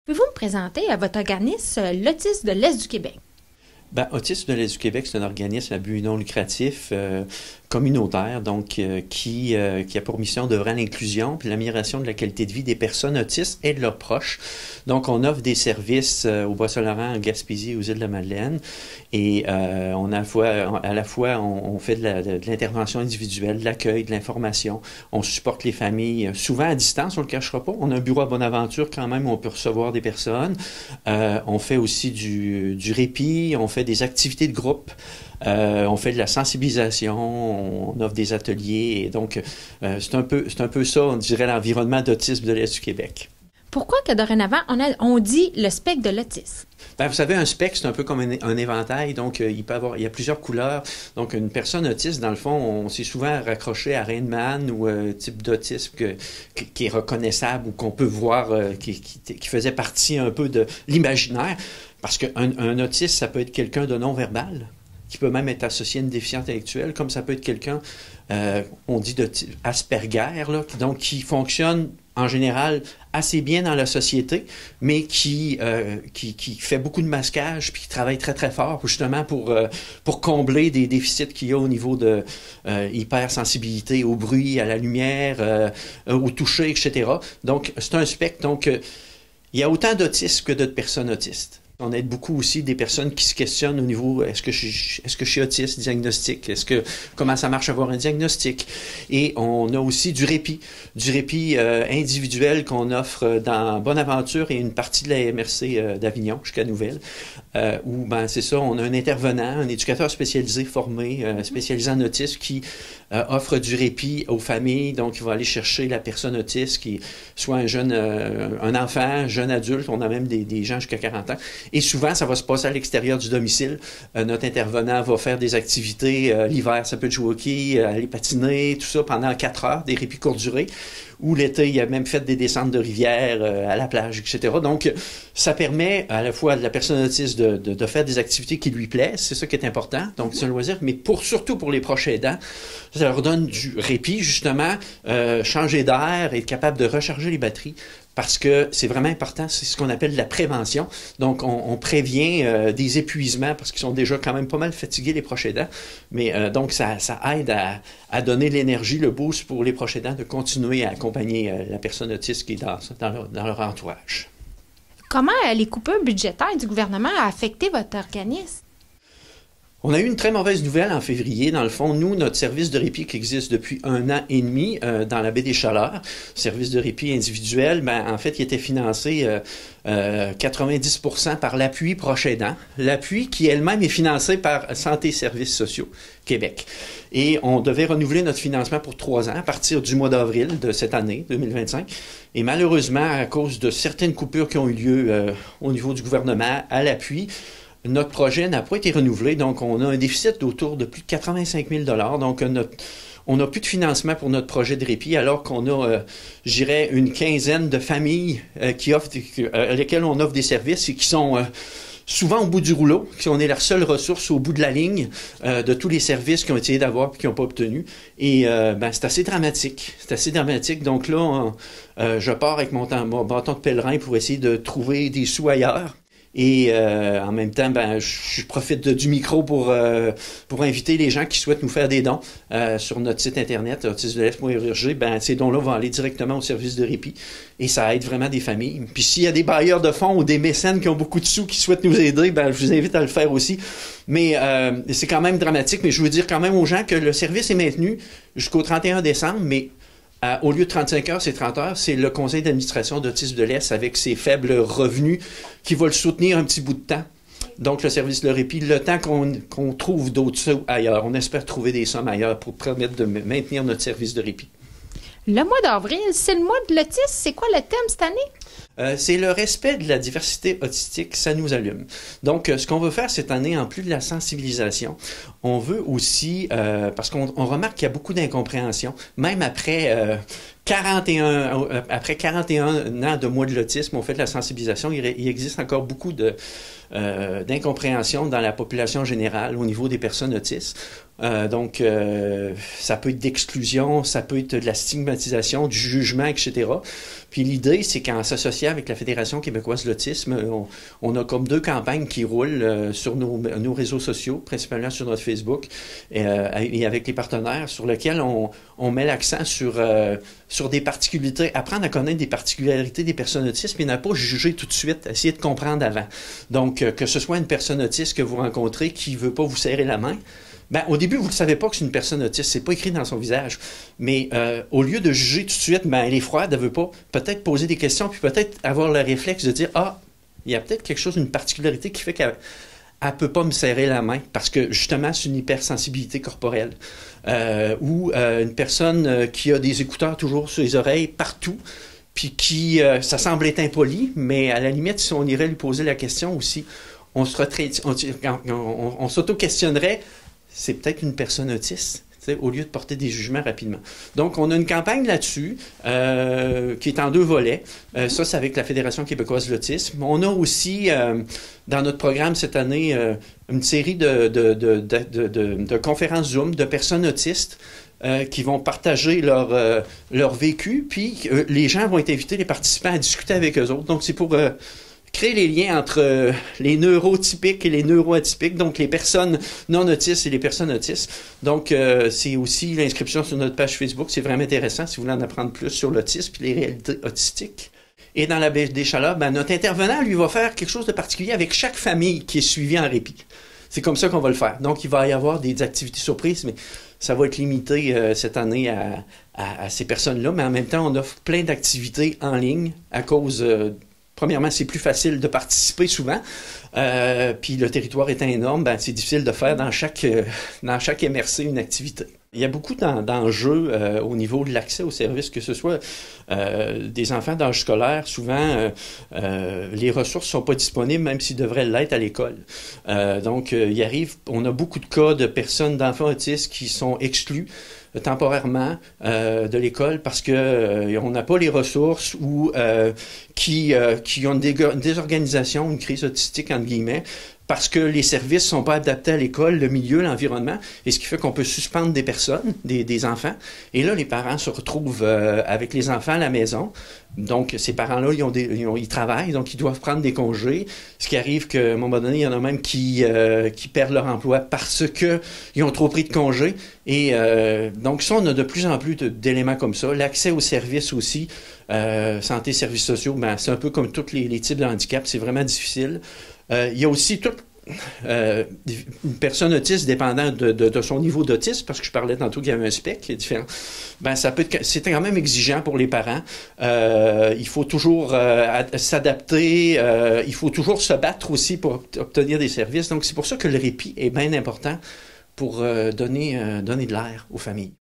Pouvez-vous me présenter à votre organisme l'Autisme de l'Est du Québec? Autisme de l'Est du Québec, c'est un organisme à but non lucratif communautaire, donc qui a pour mission d'œuvrer à l'inclusion puis l'amélioration de la qualité de vie des personnes autistes et de leurs proches. Donc, on offre des services au Bas-Saint-Laurent, en Gaspésie et aux Îles-de-la-Madeleine. Et on a à la fois on fait de l'intervention individuelle, de l'accueil, de l'information. On supporte les familles, souvent à distance, on ne le cachera pas. On a un bureau à Bonaventure quand même où on peut recevoir des personnes. On fait aussi du répit, on fait des activités de groupe. On fait de la sensibilisation, on offre des ateliers, et donc c'est un peu ça, on dirait, l'environnement d'autisme de l'Est du Québec. Pourquoi que dorénavant, on dit le spectre de l'autisme? Vous savez, un spectre, c'est un peu comme un éventail, donc il y a plusieurs couleurs. Donc, une personne autiste, dans le fond, on s'est souvent raccroché à Rain Man ou un type d'autisme qui est reconnaissable ou qu'on peut voir, qui faisait partie un peu de l'imaginaire. Parce qu'un autiste, ça peut être quelqu'un de non-verbal, qui peut même être associé à une déficience intellectuelle, comme ça peut être quelqu'un, on dit de Asperger, là, donc qui fonctionne en général assez bien dans la société, mais qui fait beaucoup de masquage, puis qui travaille très très fort justement pour combler des déficits qu'il y a au niveau de hypersensibilité au bruit, à la lumière, au toucher, etc. Donc c'est un spectre. Donc il y a autant d'autistes que de personnes autistes. On aide beaucoup aussi des personnes qui se questionnent au niveau est-ce que je suis autiste, diagnostic, comment ça marche avoir un diagnostic. Et on a aussi du répit individuel qu'on offre dans Bonaventure et une partie de la MRC d'Avignon jusqu'à Nouvelle, où c'est ça, on a un intervenant, un éducateur spécialisé formé, spécialisé en autisme qui offre du répit aux familles, donc il va aller chercher la personne autiste qui soit un enfant, un jeune adulte, on a même des gens jusqu'à 40 ans. Et souvent, ça va se passer à l'extérieur du domicile. Notre intervenant va faire des activités. L'hiver, ça peut être jouer au hockey, aller patiner, tout ça pendant 4 heures, des répits courte durée. Ou l'été, il a même fait des descentes de rivière à la plage, etc. Donc, ça permet à la fois à la personne autiste de faire des activités qui lui plaisent. C'est ça qui est important. Donc, c'est un loisir. Mais surtout pour les proches aidants, ça leur donne du répit, justement, changer d'air, être capable de recharger les batteries. Parce que c'est vraiment important, c'est ce qu'on appelle la prévention. Donc, on prévient des épuisements parce qu'ils sont déjà quand même pas mal fatigués, les proches aidants. Mais donc, ça aide à donner l'énergie, le boost pour les proches aidants de continuer à accompagner la personne autiste qui est dans leur entourage. Comment les coupures budgétaires du gouvernement ont affecté votre organisme? On a eu une très mauvaise nouvelle en février. Dans le fond, nous, notre service de répit qui existe depuis 1 an et demi dans la baie des Chaleurs, service de répit individuel, en fait, il était financé 90% par l'appui proche aidant. L'appui qui elle-même est financé par Santé et Services sociaux Québec. Et on devait renouveler notre financement pour 3 ans à partir du mois d'avril de cette année, 2025. Et malheureusement, à cause de certaines coupures qui ont eu lieu au niveau du gouvernement à l'appui, notre projet n'a pas été renouvelé, donc on a un déficit d'autour de plus de 85 000 $. Donc, on n'a plus de financement pour notre projet de répit, alors qu'on a, je dirais, une quinzaine de familles à lesquelles on offre des services et qui sont souvent au bout du rouleau, on est la seule ressource au bout de la ligne de tous les services qu'ils ont essayé d'avoir et qui n'ont pas obtenu. Et c'est assez dramatique. C'est assez dramatique. Donc là, je pars avec mon bâton de pèlerin pour essayer de trouver des sous ailleurs. Et en même temps, je profite du micro pour inviter les gens qui souhaitent nous faire des dons sur notre site internet, autismedelest.org. Ces dons-là vont aller directement au service de répit et ça aide vraiment des familles. Puis s'il y a des bailleurs de fonds ou des mécènes qui ont beaucoup de sous qui souhaitent nous aider, je vous invite à le faire aussi. Mais c'est quand même dramatique, mais je veux dire quand même aux gens que le service est maintenu jusqu'au 31 décembre, mais au lieu de 35 heures, c'est 30 heures. C'est le conseil d'administration d'Autisme de l'Est avec ses faibles revenus qui va le soutenir un petit bout de temps. Donc, le service de répit, le temps qu'on trouve d'autres sous ailleurs. On espère trouver des sommes ailleurs pour permettre de maintenir notre service de répit. Le mois d'avril, c'est le mois de l'autisme. C'est quoi le thème cette année? C'est le respect de la diversité autistique, ça nous allume. Donc, ce qu'on veut faire cette année, en plus de la sensibilisation, on veut aussi, parce qu'on remarque qu'il y a beaucoup d'incompréhension, même après après 41 ans de mois de l'autisme, on fait de la sensibilisation. Il existe encore beaucoup d'incompréhension dans la population générale au niveau des personnes autistes. Donc, ça peut être d'exclusion, ça peut être de la stigmatisation, du jugement, etc. Puis l'idée, c'est qu'en s'associant avec la Fédération québécoise de l'autisme, on a comme 2 campagnes qui roulent sur nos réseaux sociaux, principalement sur notre Facebook, et avec les partenaires, sur lesquels on met l'accent sur des particularités, apprendre à connaître des particularités des personnes autistes, puis ne pas juger tout de suite, essayer de comprendre avant. Donc, que ce soit une personne autiste que vous rencontrez qui ne veut pas vous serrer la main, ben, au début, vous ne le savez pas que c'est une personne autiste, c'est pas écrit dans son visage. Mais au lieu de juger tout de suite, ben, elle est froide, elle veut pas, peut-être poser des questions, puis peut-être avoir le réflexe de dire, ah, il y a peut-être quelque chose, une particularité qui fait qu'elle ne peut pas me serrer la main, parce que justement, c'est une hypersensibilité corporelle. Ou une personne qui a des écouteurs toujours sur les oreilles, partout, puis qui, ça semble être impoli, mais à la limite, si on irait lui poser la question aussi, on s'auto-questionnerait, c'est peut-être une personne autiste, au lieu de porter des jugements rapidement. Donc, on a une campagne là-dessus qui est en 2 volets. Ça, c'est avec la Fédération québécoise de l'autisme. On a aussi, dans notre programme cette année, une série de conférences Zoom de personnes autistes qui vont partager leur vécu, puis les gens vont être invités, les participants, à discuter avec eux autres. Donc, c'est pour créer les liens entre les neurotypiques et les neuroatypiques, donc les personnes non autistes et les personnes autistes. Donc, c'est aussi l'inscription sur notre page Facebook. C'est vraiment intéressant si vous voulez en apprendre plus sur l'autisme et les réalités autistiques. Et dans la baie des Chaleurs, ben, notre intervenant, lui, va faire quelque chose de particulier avec chaque famille qui est suivie en répit. C'est comme ça qu'on va le faire. Donc, il va y avoir des activités surprises, mais ça va être limité cette année à ces personnes-là. Mais en même temps, on offre plein d'activités en ligne à cause... Premièrement, c'est plus facile de participer souvent. Puis le territoire étant énorme, ben, c'est difficile de faire dans chaque MRC une activité. Il y a beaucoup d'enjeux au niveau de l'accès aux services, que ce soit des enfants d'âge scolaire. Souvent, les ressources ne sont pas disponibles, même s'ils devraient l'être à l'école. Donc, on a beaucoup de cas de personnes, d'enfants autistes qui sont exclus temporairement de l'école parce que on n'a pas les ressources ou qui ont une désorganisation, une crise autistique entre guillemets, parce que les services ne sont pas adaptés à l'école, le milieu, l'environnement, et ce qui fait qu'on peut suspendre des personnes, des enfants. Et là, les parents se retrouvent avec les enfants à la maison. Donc, ces parents-là, ils travaillent, donc ils doivent prendre des congés. Ce qui arrive qu'à un moment donné, il y en a même qui perdent leur emploi parce qu'ils ont trop pris de congés. Et donc, ça, on a de plus en plus d'éléments comme ça. L'accès aux services aussi, santé, services sociaux, ben, c'est un peu comme tous les types de handicap, c'est vraiment difficile. Il y a aussi une personne autiste dépendant de son niveau d'autisme, parce que je parlais tantôt qu'il y avait un spectre qui est différent. Ben, c'est quand même exigeant pour les parents. Il faut toujours s'adapter, il faut toujours se battre aussi pour obtenir des services. Donc, c'est pour ça que le répit est bien important pour donner de l'air aux familles.